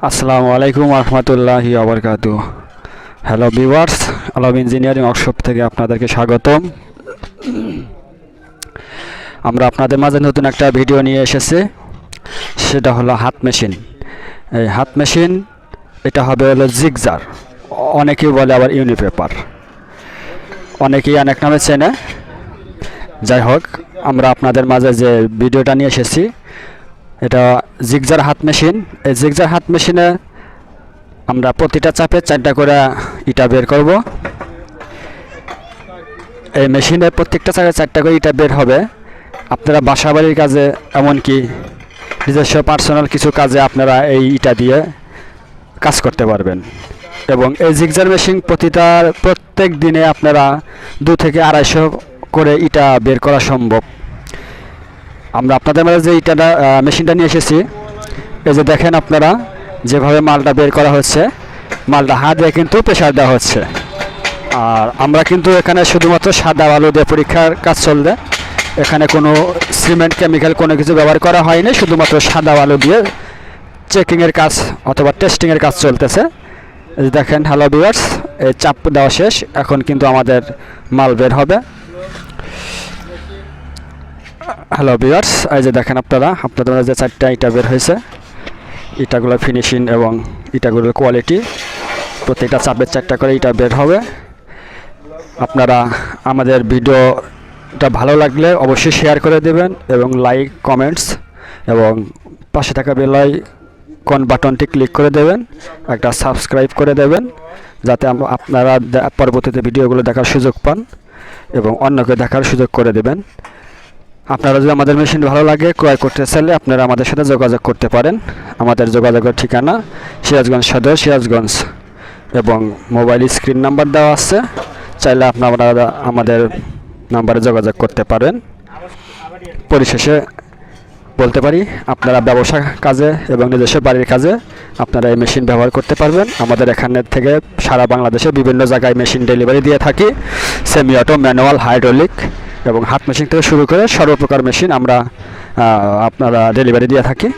আসসালামু আলাইকুম রহমতুল্লাহি ওয়া hello viewers, Alam engineering workshop থেকে আপনাদেরকে স্বাগতম। আমরা আপনাদের মাঝে নতুন একটা ভিডিও নিয়ে এসেছি, সেটা হলো হাত মেশিন। এই হাত মেশিন এটা হবে হলো জিগজার, অনেকেই বলে আবার ইউনিপেপার, অনেকেই অনেক নামে চেনে। যাই হোক, আমরা আপনাদের মাঝে যে ভিডিওটা নিয়ে এসেছি এটা জিগজার হাত মেশিন। এই জিগজার হাত মেশিনে আমরা প্রতিটা চাপে 4টা করে ইটা বের করব। এই মেশিনে প্রত্যেকটা চাপে 4টা করে ইটা বের হবে। আপনারা বাসাবাড়ির কাজে, এমনকি নিজস্ব পার্সোনাল কিছু কাজে আপনারা এই ইটা দিয়ে কাজ করতে পারবেন। এবং এই জিগজার মেশিন প্রত্যেক দিনে আপনারা 2 থেকে 250 করে ইটা বের করা সম্ভব। আমরা আপনাদের মাঝে যে ইটাটা মেশিনটা নিয়ে এসেছি, এই যে দেখেন আপনারা যেভাবে মালটা বের করা হচ্ছে, মালটা হাত দিয়ে কিন্তু প্রেশার দেওয়া হচ্ছে। আর আমরা কিন্তু এখানে শুধুমাত্র সাদা আলু দিয়ে পরীক্ষার কাজ চলবে, এখানে কোনো সিমেন্ট কেমিক্যাল কোনো কিছু ব্যবহার করা হয়নি, শুধুমাত্র সাদা আলু দিয়ে চেকিংয়ের কাজ অথবা টেস্টিংয়ের কাজ চলতেছে। এই যে দেখেন, হ্যালো ভিউয়ার্স, এই চাপ দেওয়া শেষ, এখন কিন্তু আমাদের মাল বের হবে। হ্যালো ভিউয়ার্স, এই যে দেখেন আপনাদের যে 4টা ইটা বের হয়েছে, ইটাগুলো ফিনিশিং এবং ইটাগুলোর কোয়ালিটি, প্রত্যেকটা চাপের 4টা করে ইটা বের হবে। আপনারা আমাদের ভিডিওটা ভালো লাগলে অবশ্যই শেয়ার করে দেবেন এবং লাইক, কমেন্টস এবং পাশে থাকা বেল আইকন বাটনটি ক্লিক করে দেবেন, একটা সাবস্ক্রাইব করে দেবেন, যাতে আপনারা পরবর্তীতে ভিডিওগুলো দেখার সুযোগ পান এবং অন্যকে দেখার সুযোগ করে দেবেন। আপনারা যদি আমাদের মেশিন ভালো লাগে ক্রয় করতে চাইলে আপনারা আমাদের সাথে যোগাযোগ করতে পারেন। আমাদের যোগাযোগের ঠিকানা সিরাজগঞ্জ সদর, সিরাজগঞ্জ, এবং মোবাইল স্ক্রিন নাম্বার দেওয়া আছে, চাইলে আপনারা আমাদের নাম্বারে যোগাযোগ করতে পারেন। পরিশেষে বলতে পারি, আপনারা ব্যবসা কাজে এবং নিজস্ব বাড়ির কাজে আপনারা এই মেশিন ব্যবহার করতে পারবেন। আমাদের এখানে থেকে সারা বাংলাদেশে বিভিন্ন জায়গায় মেশিন ডেলিভারি দিয়ে থাকি, সেমি অটো, ম্যানুয়াল, হাইড্রোলিক এবং হাত মেশিন থেকে শুরু করে সর্বপ্রকার মেশিন আমরা আপনারা ডেলিভারি দিয়ে থাকি।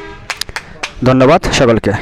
ধন্যবাদ সকলকে।